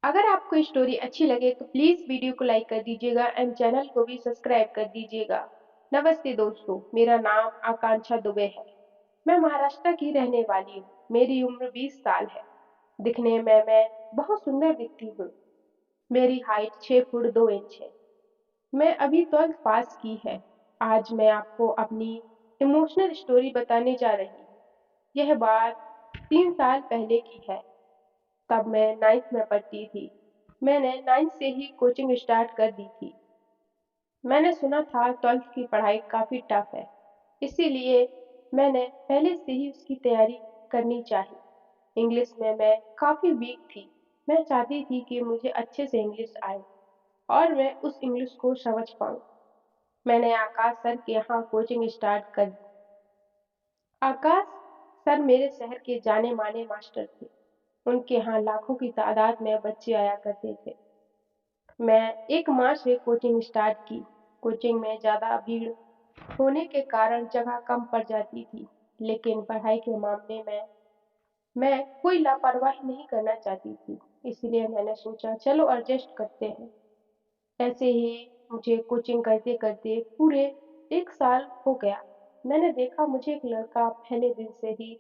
अगर आपको स्टोरी अच्छी लगे तो प्लीज वीडियो को लाइक कर दीजिएगा एंड चैनल को भी सब्सक्राइब कर दीजिएगा। नमस्ते दोस्तों, मेरा नाम आकांक्षा दुबे है। मैं महाराष्ट्र की रहने वाली हूँ। मेरी उम्र 20 साल है। दिखने में मैं बहुत सुंदर दिखती हूँ। मेरी हाइट 6 फुट 2 इंच है। मैं अभी 12th पास की है। आज मैं आपको अपनी इमोशनल स्टोरी बताने जा रही हूँ। यह बात 3 साल पहले की है। तब मैं 9th में पढ़ती थी। मैंने 9th से ही कोचिंग स्टार्ट कर दी थी। मैंने सुना था 12th की पढ़ाई काफ़ी टफ है, इसीलिए मैंने पहले से ही उसकी तैयारी करनी चाहिए। इंग्लिश में मैं काफ़ी वीक थी। मैं चाहती थी कि मुझे अच्छे से इंग्लिश आए और मैं उस इंग्लिश को समझ पाऊँ। मैंने आकाश सर के यहाँ कोचिंग स्टार्ट कर दी। आकाश सर मेरे शहर के जाने-माने मास्टर थे। उनके यहाँ लाखों की तादाद में बच्चे आया करते थे। मैं 1 मार्च से कोचिंग स्टार्ट की। कोचिंग में ज़्यादा भीड़ होने के कारण जगह कम पड़ जाती थी, लेकिन पढ़ाई के मामले में मैं कोई लापरवाही नहीं करना चाहती थी, इसलिए मैंने सोचा चलो एडजस्ट करते हैं। ऐसे ही मुझे कोचिंग करते-करते पूरे 1 साल हो गया। मैंने देखा मुझे एक लड़का पहले दिन से ही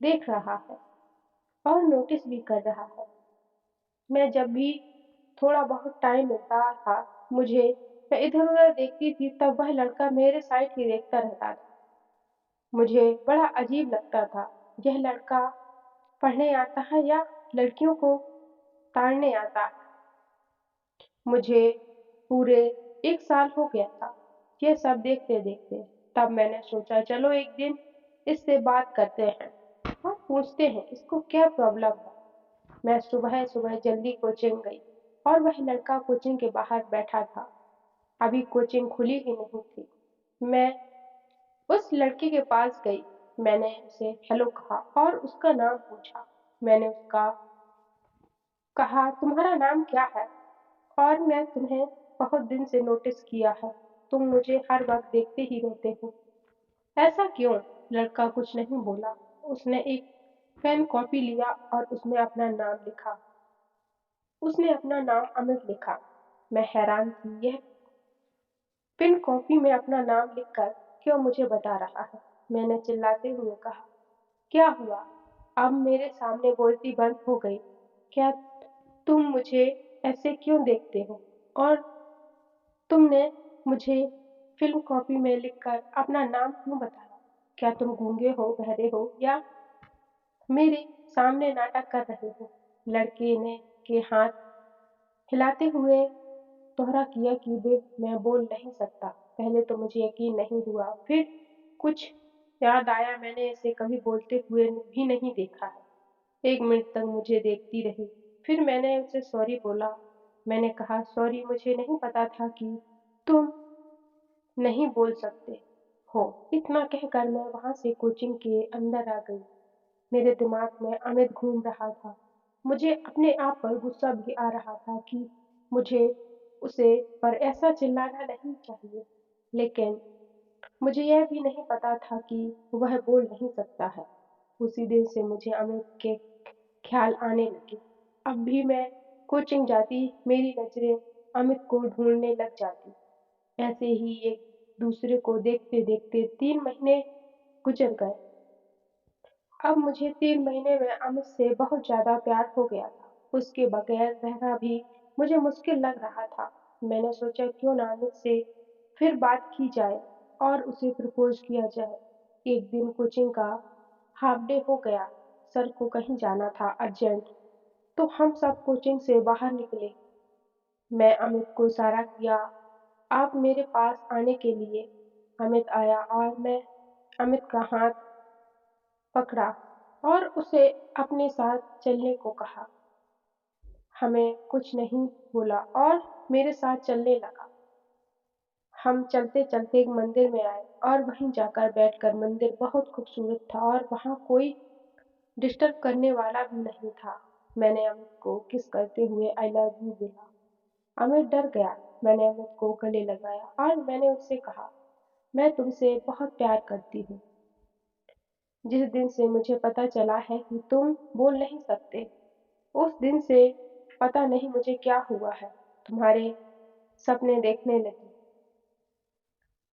देख रहा है और नोटिस भी कर रहा है। मैं जब भी थोड़ा बहुत टाइम मिलता था मुझे, मैं इधर-उधर देखती थी तब वह लड़का मेरे साइड ही देखता रहता था। मुझे बड़ा अजीब लगता था, यह लड़का पढ़ने आता है या लड़कियों को ताड़ने आता है। मुझे पूरे 1 साल हो गया था, ये सब देखते-देखते। तब मैंने सोचा चलो एक दिन इससे बात करते हैं और पूछते हैं इसको क्या प्रॉब्लम है। मैं सुबह-सुबह जल्दी कोचिंग गई और वह लड़का कोचिंग के बाहर बैठा था। अभी कोचिंग खुली ही नहीं थी। मैं उस लड़के के पास गई। मैंने उसे हेलो कहा और उसका नाम पूछा। मैंने उसका कहा तुम्हारा नाम क्या है? और मैं तुम्हें बहुत दिन से नोटिस किया है। तुम मुझे हर वक्त देखते ही रहते हो। ऐसा क्यों? लड़का कुछ नहीं बोला। उसने एक पेन कॉपी लिया और उसमें अपना नाम लिखा। उसने अपना नाम अमित लिखा। मैं हैरान थी, यह पिन कॉपी में अपना नाम लिखकर क्यों मुझे बता रहा है? मैंने चिल्लाते हुए कहा, क्या हुआ? अब मेरे सामने बोलती बंद हो गई। क्या तुम मुझे ऐसे क्यों देखते हो? और तुमने मुझे फ़िल्म कॉपी में लिखकर अपना नाम क्यों बताया? क्या तुम गूंगे हो, बहरे हो या मेरे सामने नाटक कर रहे हो? लड़के ने के हाथ हिलाते हुए दोहरा किया कि बे मैं बोल नहीं सकता। पहले तो मुझे यकीन नहीं हुआ, फिर कुछ याद आया मैंने इसे कभी बोलते हुए भी नहीं देखा है। 1 मिनट तक मुझे देखती रही, फिर मैंने उसे सॉरी बोला। मैंने कहा सॉरी मुझे नहीं पता था कि तुम नहीं बोल सकते हो। इतना कहकर मैं वहाँ से कोचिंग के अंदर आ गई। मेरे दिमाग में अमित घूम रहा था। मुझे अपने आप पर गुस्सा भी आ रहा था कि मुझे उसे पर ऐसा चिल्लाना नहीं चाहिए। लेकिन मुझे यह भी नहीं पता था कि वह बोल नहीं सकता है। उसी दिन से मुझे अमित के ख्याल आने लगे। अब भी मैं कोचिंग जाती, मेरी नज़रें अमित को ढूँढने लग जाती। ऐसे ही एक दूसरे को देखते-देखते 3 महीने गुज़र गए। अब मुझे 3 महीने में अमित से बहुत ज़्यादा प्यार हो गया था। उसके बगैर रहना भी मुझे मुश्किल लग रहा था। मैंने सोचा क्यों ना अमित से फिर बात की जाए और उसे प्रपोज़ किया जाए। एक दिन कोचिंग का हाफ डे हो गया। सर को कहीं जाना था अर्जेंट, तो हम सब कोचिंग से बाहर निकले। मैं अमित को इशारा किया, आप मेरे पास आने के लिए। अमित आया और मैं अमित का हाथ पकड़ा और उसे अपने साथ चलने को कहा। हमें कुछ नहीं बोला और मेरे साथ चलने लगा। हम चलते-चलते एक मंदिर में आए और वहीं जाकर बैठकर मंदिर बहुत खूबसूरत था और वहाँ कोई डिस्टर्ब करने वाला भी नहीं था। मैंने अमित को किस करते हुए आई लव यू बोला। अमित डर गया। मैंने अमित को गले लगाया और मैंने उससे कहा, मैं तुमसे बहुत प्यार करती हूँ। जिस दिन से मुझे पता चला है कि तुम बोल नहीं सकते, उस दिन से पता नहीं मुझे क्या हुआ है, तुम्हारे सपने देखने लगी।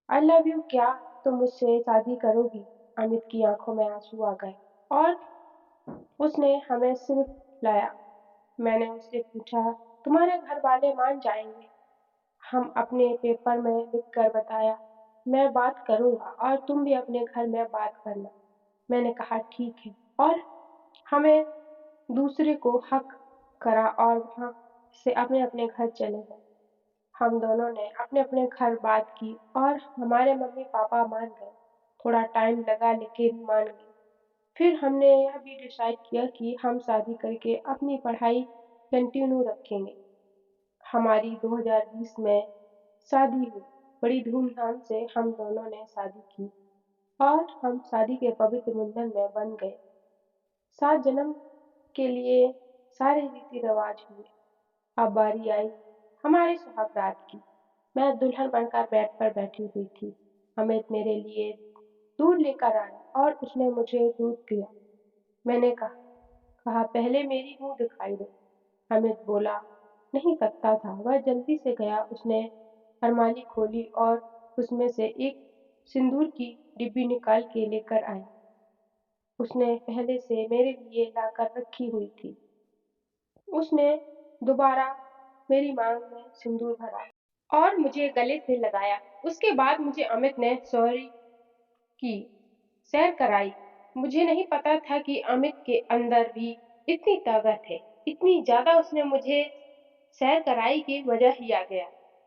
आई लव यू, क्या तुम मुझसे शादी करोगी? अमित की आंखों में आंसू आ गए और उसने हमें सिर्फ लाया। मैंने उससे पूछा, तुम्हारे घर वाले मान जाएंगे? हम अपने पेपर में लिखकर बताया, मैं बात करूंगा और तुम भी अपने घर में बात करना। मैंने कहा ठीक है, और हमें दूसरे को हक करा और वहां से अपने अपने घर चले गए। हम दोनों ने अपने अपने घर बात की और हमारे मम्मी पापा मान गए। थोड़ा टाइम लगा लेकिन मान गए। फिर हमने यह भी डिसाइड किया कि हम शादी करके अपनी पढ़ाई कंटिन्यू रखेंगे। हमारी 2020 में शादी हुई। बड़ी धूमधाम से हम दोनों ने शादी की और हम शादी के पवित्र बंधन में बंध गए। 7 जन्म के लिए सारे रीति रिवाज हुए। अब बारी आई हमारे सुहाग रात की। मैं दुल्हन बनकर बेड पर बैठी हुई थी। अमित मेरे लिए दूध लेकर आया और उसने मुझे दूध दिया। मैंने कहा पहले मेरी मुंह दिखाई दो। अमित बोला नहीं सकता था। वह जल्दी से गया। उसने अलमारी खोली और उसमें से एक सिंदूर की डिब्बी निकाल के लेकर आया। उसने पहले से मेरे लिए लाकर रखी हुई थी। उसने दोबारा मेरी मांग में सिंदूर भरा और मुझे गले से लगाया। उसके बाद मुझे अमित ने सॉरी की सैर कराई। मुझे नहीं पता था कि अमित के अंदर भी इतनी ताकत है। इतनी ज्यादा उसने मुझे सैर कराई कि मजा ही आ गया।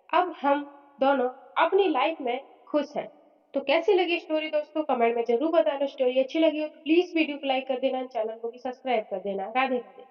अब हम दोनों अपनी लाइफ में खुश हैं। तो कैसी लगी स्टोरी दोस्तों, कमेंट में जरूर बताना। स्टोरी अच्छी लगी हो तो प्लीज वीडियो को लाइक कर देना, चैनल को भी सब्सक्राइब कर देना। राधे राधे।